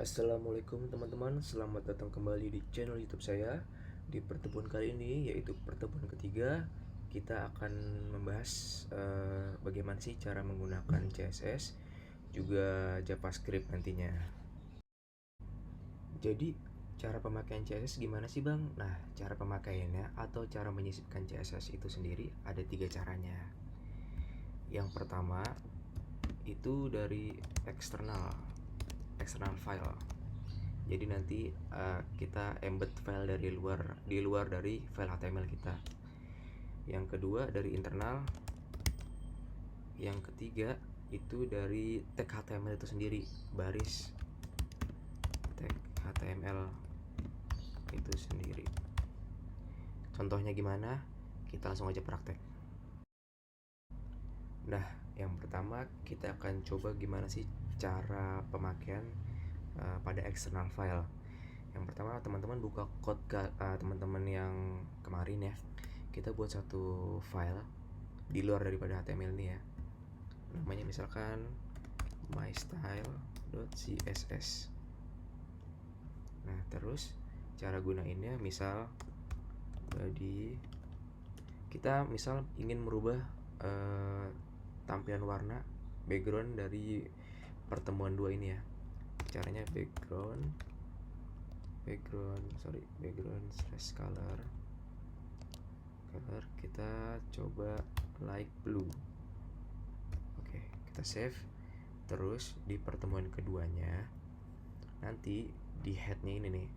Assalamualaikum teman-teman, selamat datang kembali di channel YouTube saya. Di pertemuan kali ini, yaitu pertemuan ketiga, kita akan membahas bagaimana sih cara menggunakan CSS juga JavaScript nantinya. Jadi, cara pemakaian CSS gimana sih Bang? Nah, cara pemakaiannya atau cara menyisipkan CSS itu sendiri ada 3 caranya. Yang pertama itu dari external file. Jadi nanti kita embed file di luar dari file HTML kita. Yang kedua dari internal. Yang ketiga itu dari tag HTML itu sendiri, baris tag HTML itu sendiri. Contohnya gimana? Kita langsung aja praktek. Nah, yang pertama kita akan coba gimana sih cara pemakaian pada external file. Yang pertama teman-teman buka code teman-teman yang kemarin ya. Kita buat satu file di luar daripada HTML ini ya. Namanya misalkan mystyle.css. Nah, terus cara gunainnya misal body, kita misal ingin merubah tampilan warna background dari pertemuan dua ini ya. Caranya background slash color kita coba light blue. Oke, kita save. Terus di pertemuan keduanya nanti di headnya ini nih,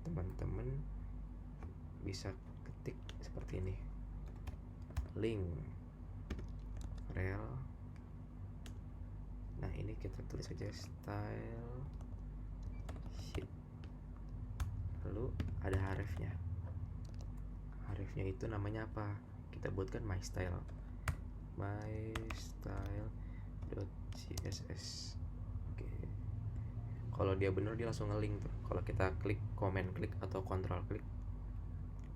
teman-teman bisa ketik seperti ini, link rel. Nah, ini kita tulis saja style sheet, lalu ada hrefnya. Hrefnya itu namanya apa? Kita buatkan mystyle.css. Oke. Kalau dia bener dia langsung ngelink tuh. Kalau kita klik command klik atau control klik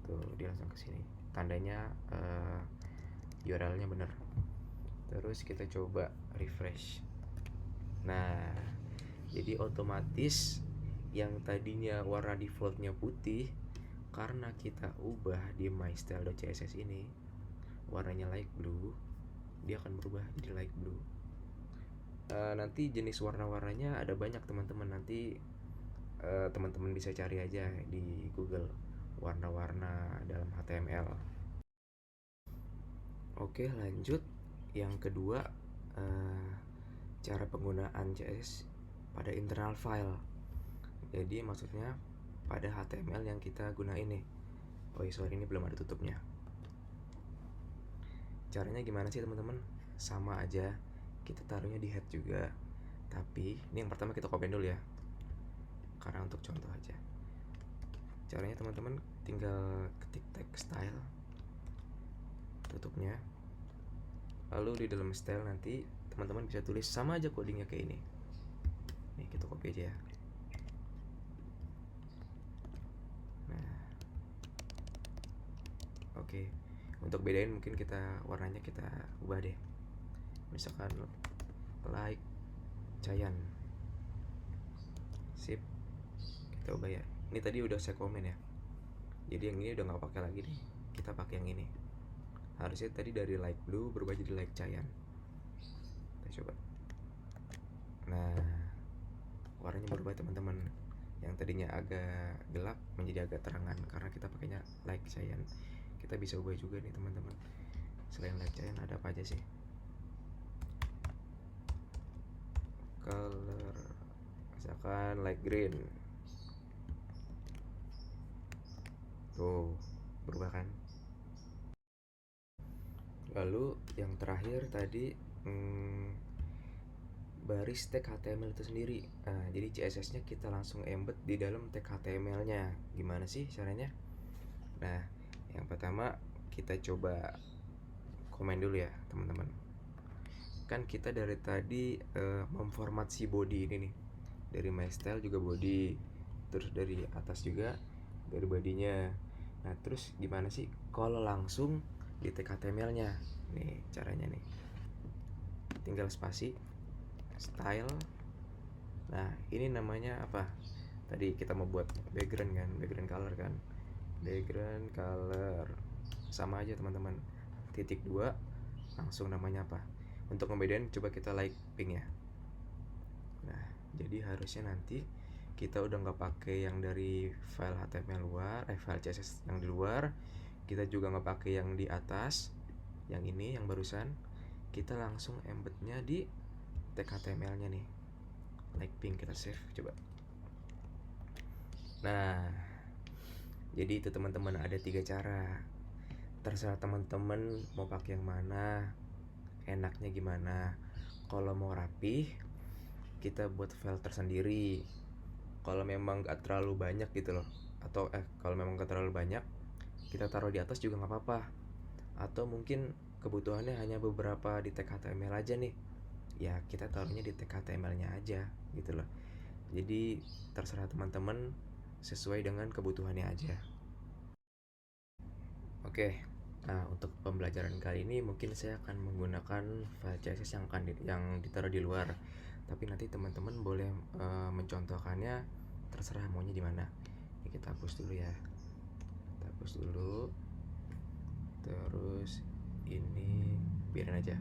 tuh dia langsung ke sini. Tandanya URL-nya bener. Terus kita coba refresh. Nah, jadi otomatis yang tadinya warna defaultnya putih, karena kita ubah di mystyle.css ini warnanya light blue, dia akan berubah jadi light blue. Nanti jenis warna-warnanya ada banyak teman-teman. Nanti teman-teman bisa cari aja di Google warna-warna dalam HTML. Oke, lanjut. Yang kedua, cara penggunaan CSS pada internal file. Jadi maksudnya pada HTML yang kita gunain nih. Sorry, ini belum ada tutupnya. Caranya gimana sih teman-teman? Sama aja, kita taruhnya di head juga. Tapi ini yang pertama kita copy dulu ya, karena untuk contoh aja. Caranya teman-teman tinggal ketik tag style, tutupnya. Lalu di dalam style nanti teman-teman bisa tulis sama aja codingnya kayak ini. Nih, kita copy aja ya. Nah, oke. Untuk bedain mungkin kita warnanya kita ubah deh. Misalkan like Cyan. Sip. Kita ubah ya. Ini tadi udah saya komen ya. Jadi yang ini udah nggak pakai lagi nih. Kita pakai yang ini. Harusnya tadi dari light blue berubah jadi light cyan. Kita coba. Nah, warnanya berubah teman-teman. Yang tadinya agak gelap menjadi agak terangan karena kita pakainya light cyan. Kita bisa ubah juga nih teman-teman. Selain light cyan ada apa aja sih? Color, misalkan light green. Tuh, berubah kan? Lalu yang terakhir tadi baris tag HTML itu sendiri. Nah, jadi CSS-nya kita langsung embed di dalam tag HTML-nya. Gimana sih caranya? Nah, yang pertama kita coba komen dulu ya, teman-teman. Kan kita dari tadi memformat si body ini nih. Dari my style juga body, terus dari atas juga dari bodinya. Nah, terus gimana sih kalau langsung di tag HTML-nya? Nih caranya nih. Tinggal spasi style, Nah, ini namanya apa? Tadi kita mau buat background kan, background color kan. Background color sama aja teman-teman. Titik 2 langsung namanya apa? Untuk ngebedain coba kita like pink ya. Nah, jadi harusnya nanti kita udah nggak pakai yang dari file HTML luar, file CSS yang di luar, kita juga nggak pakai yang di atas, yang ini yang barusan, kita langsung embednya di tag HTML-nya nih, like pink. Kita save coba. Nah, jadi itu teman-teman, ada 3 cara. Terserah teman-teman mau pakai yang mana, enaknya gimana. Kalau mau rapih, kita buat file tersendiri. Kalau memang gak terlalu banyak gitu loh, atau kalau memang gak terlalu banyak, kita taruh di atas juga nggak apa-apa. Atau mungkin kebutuhannya hanya beberapa di tag HTML aja nih, ya kita taruhnya di tag HTML-nya aja gitu loh. Jadi terserah teman-teman sesuai dengan kebutuhannya aja. Oke, nah untuk pembelajaran kali ini mungkin saya akan menggunakan file CSS yang ditaruh di luar. Tapi nanti teman-teman boleh mencontohkannya, terserah maunya di mana. Ini kita hapus dulu ya. Kita hapus dulu. Terus ini biarin aja.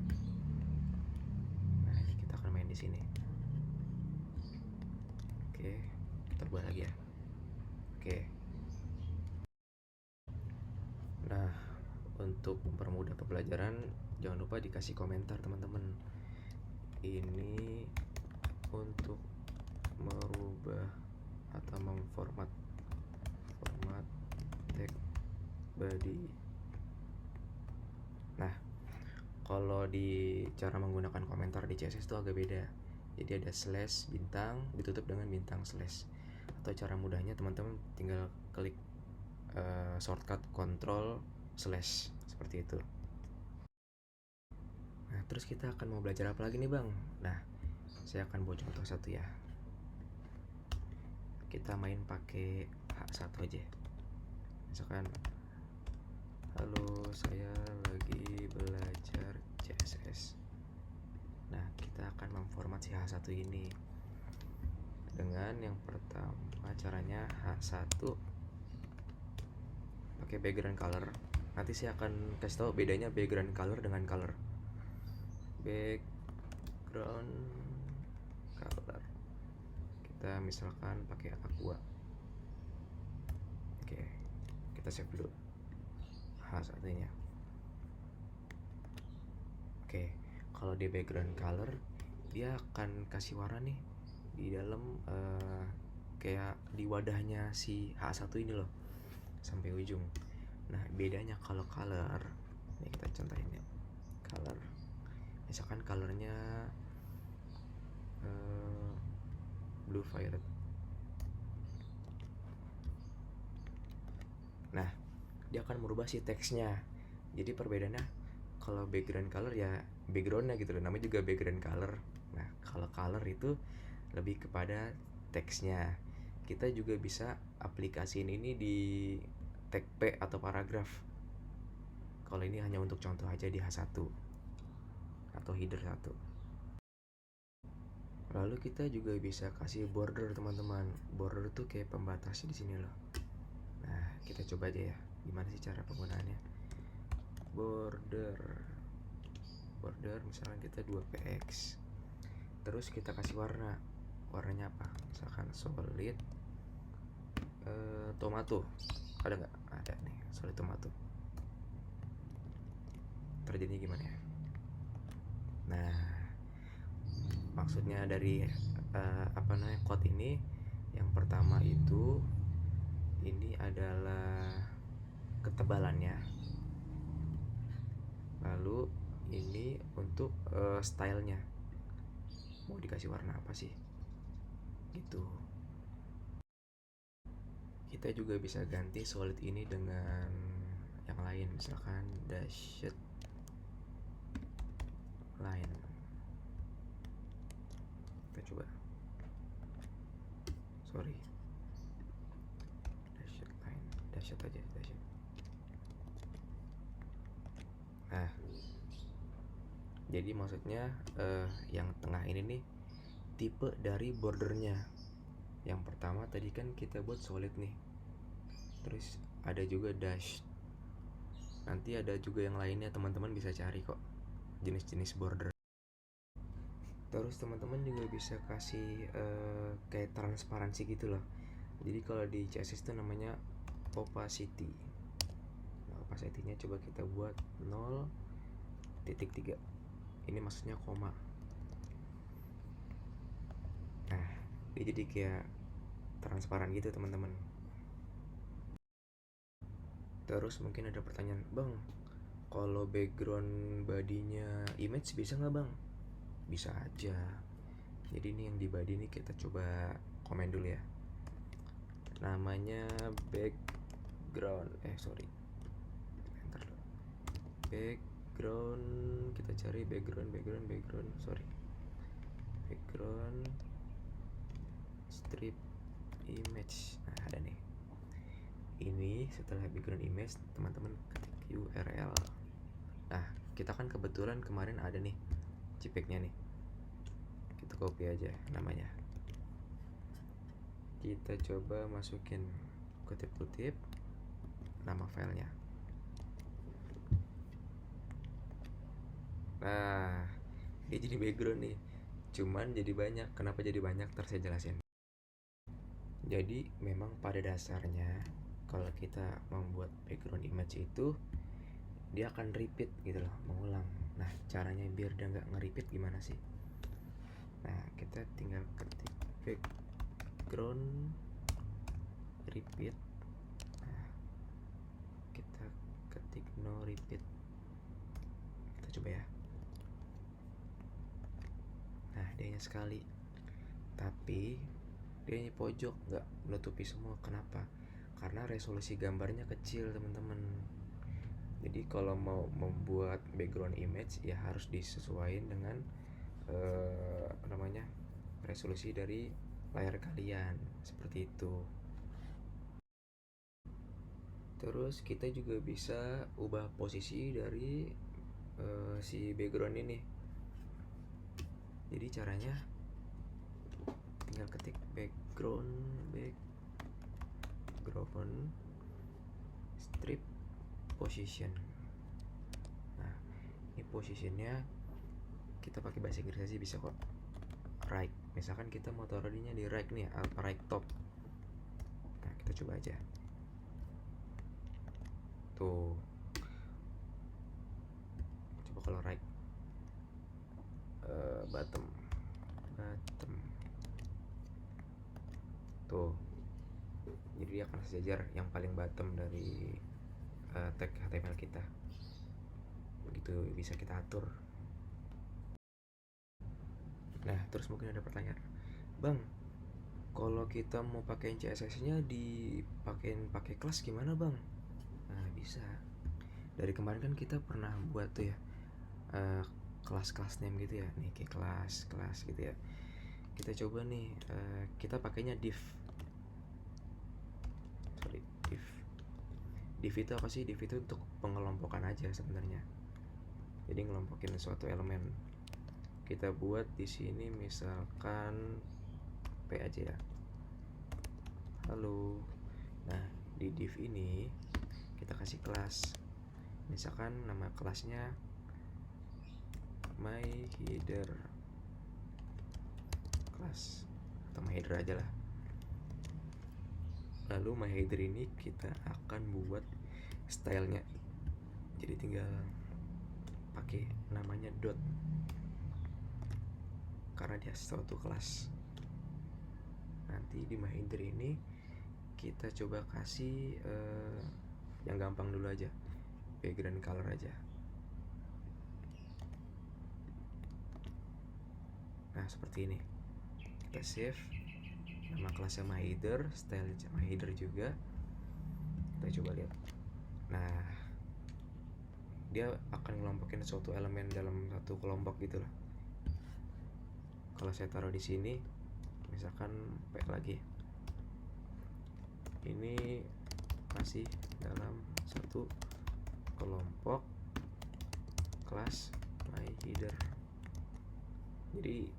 Nah, ini kita akan main di sini. Oke, kita buat lagi ya. Oke. Nah, untuk mempermudah pembelajaran, jangan lupa dikasih komentar teman-teman. Ini untuk merubah atau memformat tag body. Nah, kalau di cara menggunakan komentar di CSS itu agak beda. Jadi ada slash bintang ditutup dengan bintang slash. Atau cara mudahnya teman-teman tinggal klik shortcut control slash seperti itu. Nah, terus kita akan mau belajar apa lagi nih bang? Nah, saya akan buat contoh satu ya. Kita main pakai H1 aja. Misalkan, halo saya lagi belajar CSS. Nah, kita akan memformat si H1 ini dengan yang pertama caranya H1 pakai background color. Nanti saya akan kasih tahu bedanya background color dengan color. Background color kita misalkan pakai aqua. Oke, kita save dulu H1 nya. Oke, kalau di background color dia akan kasih warna nih di dalam kayak di wadahnya si H1 ini loh sampai ujung. Nah, bedanya kalau color, ini kita contohin ya. Color, misalkan colornya blue violet. Nah, dia akan merubah si teksnya. Jadi perbedaannya, kalau background color ya backgroundnya gitu loh, namanya juga background color. Nah, kalau color itu lebih kepada teksnya. Kita juga bisa aplikasiin ini di tag P atau paragraf. Kalau ini hanya untuk contoh aja di H1 atau header 1. Lalu kita juga bisa kasih border teman-teman. Border tuh kayak pembatas di sini loh. Nah, kita coba aja ya. Gimana sih cara penggunaannya? Border misalkan kita 2px. Terus kita kasih warna. Warnanya apa? Misalkan solid tomato. Ada nggak? Ada nih, solid tomato. Terjadinya gimana ya? Nah, maksudnya dari code ini, yang pertama itu ini adalah ketebalannya, lalu ini untuk stylenya, mau dikasih warna apa sih gitu. Kita juga bisa ganti solid ini dengan yang lain, misalkan dashed line. Kita coba, sorry, dashed line, dashed aja, dashed. Nah, jadi maksudnya yang tengah ini nih tipe dari bordernya. Yang pertama tadi kan kita buat solid nih, terus ada juga dash. Nanti ada juga yang lainnya, teman-teman bisa cari kok jenis-jenis border. Terus teman-teman juga bisa kasih kayak transparansi gitu loh. Jadi kalau di CSS itu namanya opacity. Nah, opacity-nya coba kita buat 0.3. Ini maksudnya koma. Nah, dia jadi kayak transparan gitu teman-teman. Terus mungkin ada pertanyaan, bang, kalau background bodinya image bisa nggak bang? Bisa aja. Jadi ini yang di body ini kita coba komen dulu ya. Namanya background, background, kita cari background, background strip image. Nah, ada nih. Ini setelah background image, teman-teman ketik URL. Nah, kita kan kebetulan kemarin ada nih JPEG-nya nih. Kita copy aja namanya. Kita coba masukin kutip-kutip nama filenya. Nah, dia jadi background nih. Cuman jadi banyak. Kenapa jadi banyak? Ntar saya jelasin. Jadi memang pada dasarnya kalau kita membuat background image itu dia akan repeat gitu loh, mengulang. Nah, caranya biar dia nggak nge-repeat gimana sih? Nah, kita tinggal ketik background repeat. Nah, kita ketik no repeat. Kita coba ya. Nah, dia hanya sekali. Tapi dia ini pojok, nggak menutupi semua. Kenapa? Karena resolusi gambarnya kecil teman-teman. Jadi kalau mau membuat background image ya harus disesuaikan dengan resolusi dari layar kalian, seperti itu. Terus kita juga bisa ubah posisi dari si background ini. Jadi caranya tinggal ketik background strip position. Nah, ini positionnya kita pakai bahasa Inggris aja bisa kok. Right, misalkan kita mau taruh di right nih, right top. Nah, kita coba aja. Tuh. Coba kalau right bottom. Tuh. Jadi dia akan sejajar yang paling bottom dari tag HTML kita. Begitu bisa kita atur. Nah, terus mungkin ada pertanyaan, bang, kalau kita mau pakai CSS-nya pakai kelas gimana bang? Nah, bisa. Dari kemarin kan kita pernah buat tuh ya kelas name gitu ya, nih kayak kelas gitu ya. Kita coba nih kita pakainya div. Div itu apa sih? Div itu untuk pengelompokan aja sebenarnya. Jadi ngelompokin suatu elemen. Kita buat di sini misalkan P aja ya. Halo. Nah, di div ini kita kasih kelas. Misalkan nama kelasnya my header class atau my header aja lah. Lalu my header ini kita akan buat stylenya. Jadi tinggal pakai namanya dot karena dia suatu kelas. Nanti di my header ini kita coba kasih yang gampang dulu aja, background color aja. Nah, seperti ini. Kita save, nama kelasnya my header, style my header juga. Kita coba lihat. Nah, dia akan ngelompokin suatu elemen dalam satu kelompok gitu loh. Kalau saya taruh di sini, misalkan pakai lagi, ini masih dalam satu kelompok kelas my header. Jadi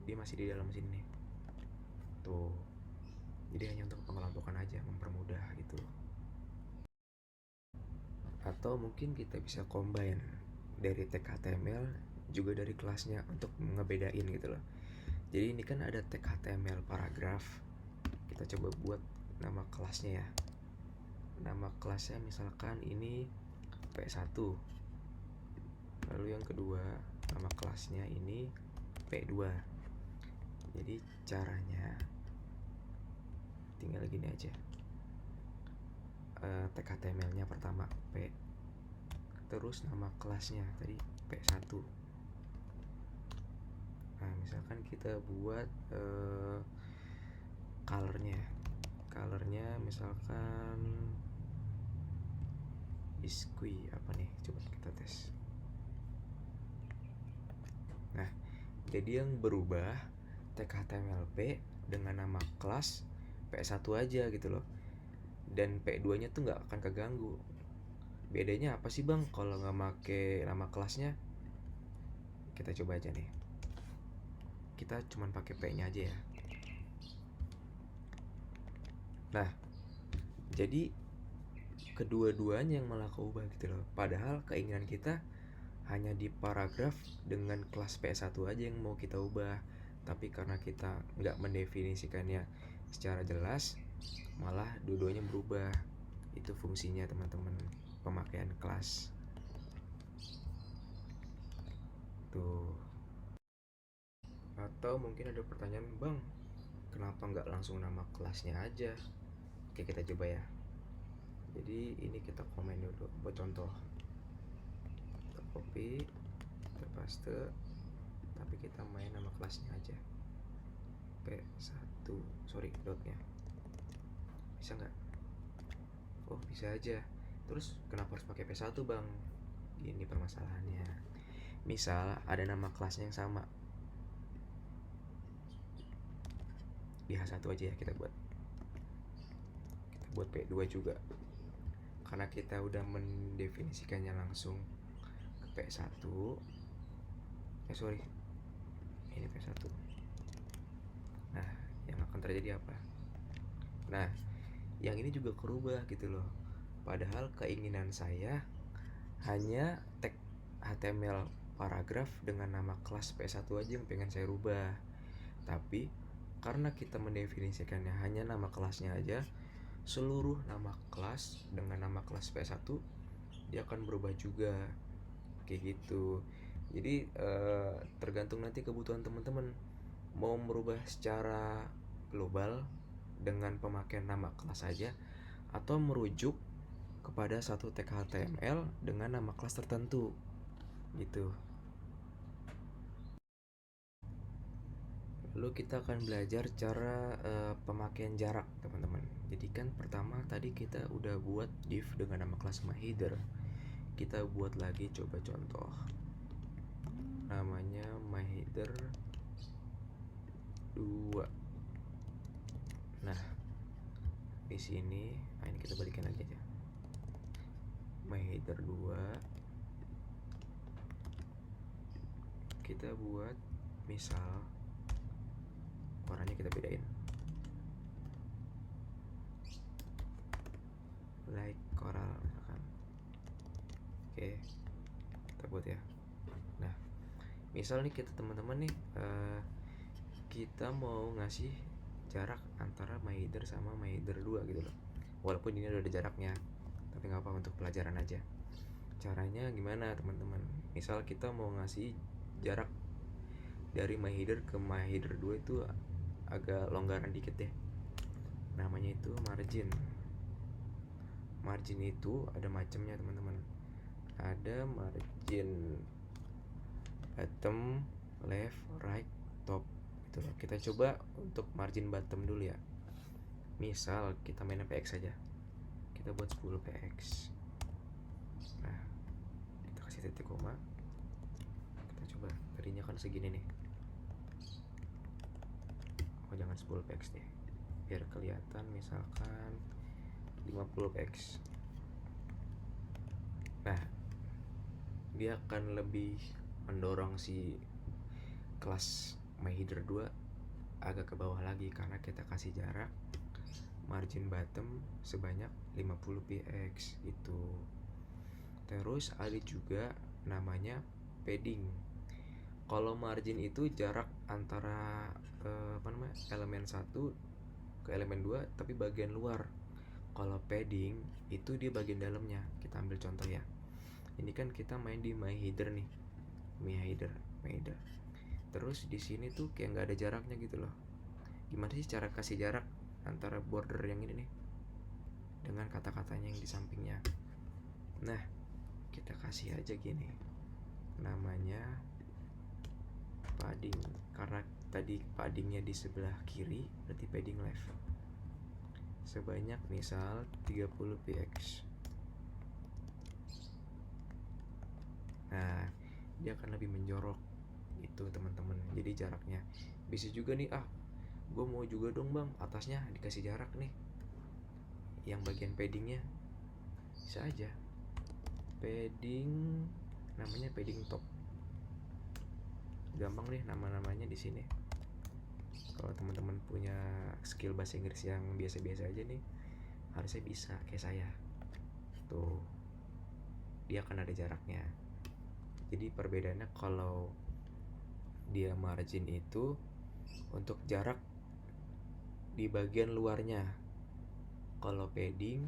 dia masih di dalam sini nih tuh. Jadi hanya untuk pengelompokan aja, mempermudah gitu. Atau mungkin kita bisa combine dari tag HTML juga dari kelasnya untuk ngebedain gitu loh. Jadi ini kan ada tag HTML paragraf, kita coba buat nama kelasnya ya. Nama kelasnya misalkan ini P1. Lalu yang kedua, nama kelasnya ini P2. Jadi caranya tinggal gini aja. Tag HTML-nya pertama P, terus nama kelasnya tadi P1. Nah, misalkan kita buat colornya misalkan biskuit apa nih, coba kita tes. Nah, jadi yang berubah tag HTML P dengan nama kelas P1 aja gitu loh, dan P2 nya tuh nggak akan keganggu. Bedanya apa sih bang kalau nggak make nama kelasnya? Kita coba aja nih, kita cuman pakai P nya aja ya. Nah, jadi kedua-duanya yang malah keubah gitu loh. Padahal keinginan kita hanya di paragraf dengan kelas P1 aja yang mau kita ubah. Tapi karena kita nggak mendefinisikannya secara jelas, malah dua-duanya berubah. Itu fungsinya teman-teman, pemakaian kelas. Tuh. Atau mungkin ada pertanyaan, bang, kenapa nggak langsung nama kelasnya aja? Oke, kita coba ya. Jadi ini kita komen dulu buat contoh. Kita copy, kita paste, tapi kita main nama kelasnya aja. P1, sorry, dotnya. Bisa nggak? Oh, bisa aja. Terus kenapa harus pakai P1 bang? Ini permasalahannya. Misal ada nama kelasnya yang sama, di H1 aja ya kita buat. Kita buat P2 juga. Karena kita udah mendefinisikannya langsung ke P1. Sorry, ini P1. Nah, yang akan terjadi apa? Nah, yang ini juga kerubah gitu loh. Padahal keinginan saya hanya tag HTML paragraf dengan nama kelas P1 aja yang pengen saya rubah. Tapi karena kita mendefinisikannya hanya nama kelasnya aja, seluruh nama kelas dengan nama kelas P1 dia akan berubah juga kayak gitu. Jadi tergantung nanti kebutuhan teman-teman, mau merubah secara global dengan pemakaian nama kelas saja, atau merujuk kepada satu tag HTML dengan nama kelas tertentu gitu. Lalu kita akan belajar cara pemakaian jarak teman-teman. Jadi kan pertama tadi kita udah buat div dengan nama kelas myHeader. Kita buat lagi coba contoh, namanya myHeader 2. Nah, di sini ini kita balikin lagi aja, myHeader 2. Kita buat misal warnanya kita bedain, like coral misalkan. Oke, kita buat ya. Nah, misal nih kita teman-teman nih kita mau ngasih jarak antara myHeader sama myHeader 2 gitu loh. Walaupun ini udah ada jaraknya, tapi nggak apa, untuk pelajaran aja. Caranya gimana teman-teman? Misal kita mau ngasih jarak dari myHeader ke myHeader 2 itu agak longgaran dikit deh. Namanya itu margin. Margin itu ada macamnya teman-teman. Ada margin bottom, left, right, top gitu loh. Kita coba untuk margin bottom dulu ya. Misal kita main px saja. Kita buat 10 px. Nah, kita kasih titik koma. Kita coba, tadinya kan segini nih. Oh, jangan 10 px deh, biar kelihatan misalkan 50 px. Nah, dia akan lebih mendorong si kelas my header 2 agak ke bawah lagi karena kita kasih jarak margin bottom sebanyak 50 px itu. Terus ada juga namanya padding. Kalau margin itu jarak antara elemen 1 ke elemen 2 tapi bagian luar. Kalau padding itu dia bagian dalamnya. Kita ambil contoh ya. Ini kan kita main di my header nih. My header. Terus di sini tuh kayak nggak ada jaraknya gitu loh. Gimana sih cara kasih jarak antara border yang ini nih dengan kata-katanya yang di sampingnya? Nah, kita kasih aja gini. Namanya padding. Karena tadi paddingnya di sebelah kiri, berarti padding left. Sebanyak misal 30 px. Nah, dia akan lebih menjorok itu teman-teman. Jadi jaraknya bisa juga nih, gue mau juga dong bang atasnya dikasih jarak nih, yang bagian paddingnya bisa aja padding, namanya padding top. Gampang deh nama-namanya di sini. Kalau teman-teman punya skill bahasa Inggris yang biasa-biasa aja nih, harusnya bisa kayak saya. Tuh, dia akan ada jaraknya. Jadi perbedaannya kalau dia margin itu untuk jarak di bagian luarnya, kalau padding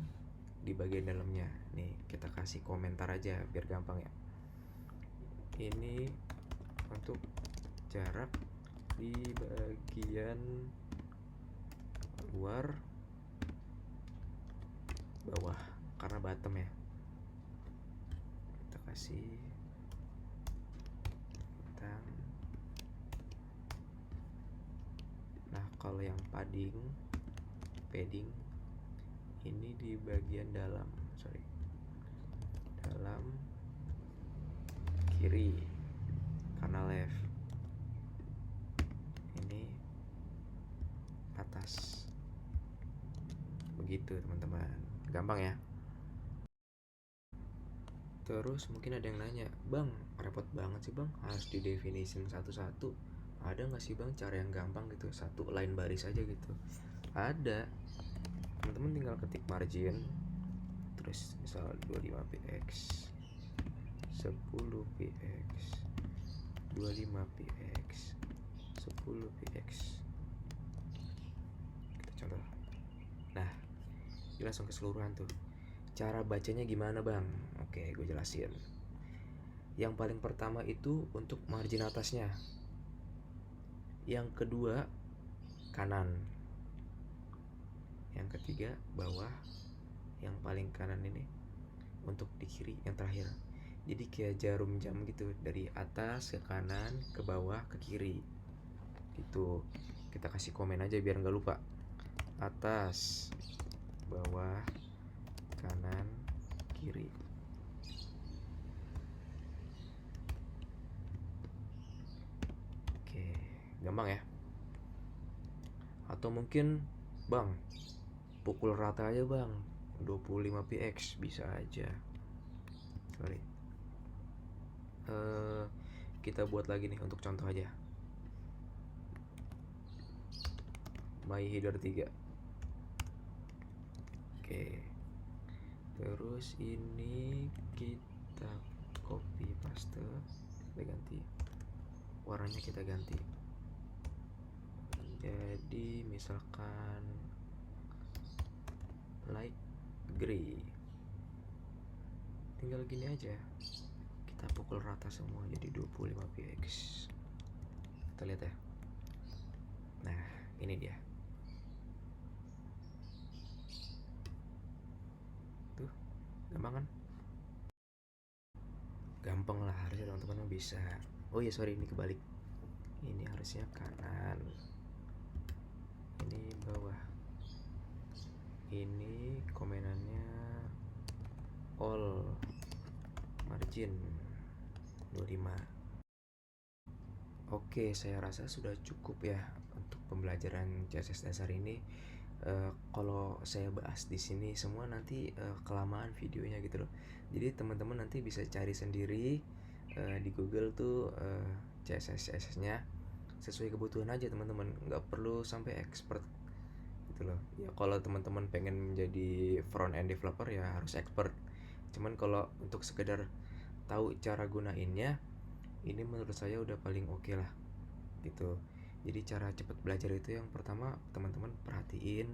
di bagian dalamnya. Nih kita kasih komentar aja biar gampang ya. Ini untuk jarak di bagian luar bawah karena bottom ya. Kita kasih bintang. Nah kalau yang padding ini di bagian dalam kiri karena left. Ini atas. Begitu teman-teman, gampang ya. Terus mungkin ada yang nanya, bang repot banget sih bang, harus didefinisin satu-satu. Ada gak sih bang cara yang gampang gitu, satu line baris aja gitu? Ada. Teman-teman tinggal ketik margin, terus misal 25 px, 10 px, 25 px, 10 px. Kita contoh. Nah, ini langsung keseluruhan tuh. Cara bacanya gimana bang? Oke, gue jelasin. Yang paling pertama itu untuk margin atasnya. Yang kedua kanan. Yang ketiga bawah. Yang paling kanan ini untuk di kiri yang terakhir. Jadi kayak jarum jam gitu, dari atas ke kanan, ke bawah, ke kiri. Gitu. Kita kasih komen aja biar nggak lupa. Atas, bawah, kanan, kiri. Oke, gampang ya. Atau mungkin bang pukul rata aja bang, 25 px bisa aja. Kita buat lagi nih untuk contoh aja. My header 3. Oke. Terus ini kita copy paste, kita ganti warnanya, kita ganti jadi misalkan light gray. Tinggal gini aja, kita pukul rata semua jadi 25 px. Kita lihat ya. Nah ini dia tuh, gampang kan? Gampang lah, harusnya teman-teman bisa. Oh iya sorry, ini kebalik. Ini harusnya kanan, ini bawah. Ini komenannya all margin 25. Oke, saya rasa sudah cukup ya untuk pembelajaran CSS dasar ini. Kalau saya bahas di sini semua nanti kelamaan videonya gitu loh. Jadi teman-teman nanti bisa cari sendiri di Google tuh CSS-nya. sesuai kebutuhan aja teman-teman, nggak perlu sampai expert gitu loh. Ya kalau teman-teman pengen menjadi front end developer ya harus expert, cuman kalau untuk sekedar tahu cara gunainnya, ini menurut saya udah paling oke lah gitu. Jadi cara cepat belajar itu yang pertama teman-teman perhatiin,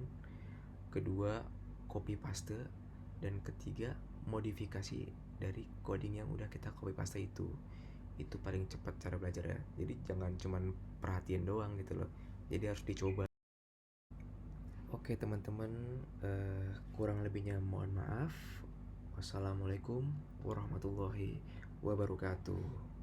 kedua copy paste, dan ketiga modifikasi dari coding yang udah kita copy paste itu paling cepat cara belajarnya. Jadi jangan cuman perhatiin doang gitu loh, jadi harus dicoba. Oke teman-teman, kurang lebihnya mohon maaf. Wassalamualaikum warahmatullahi wabarakatuh.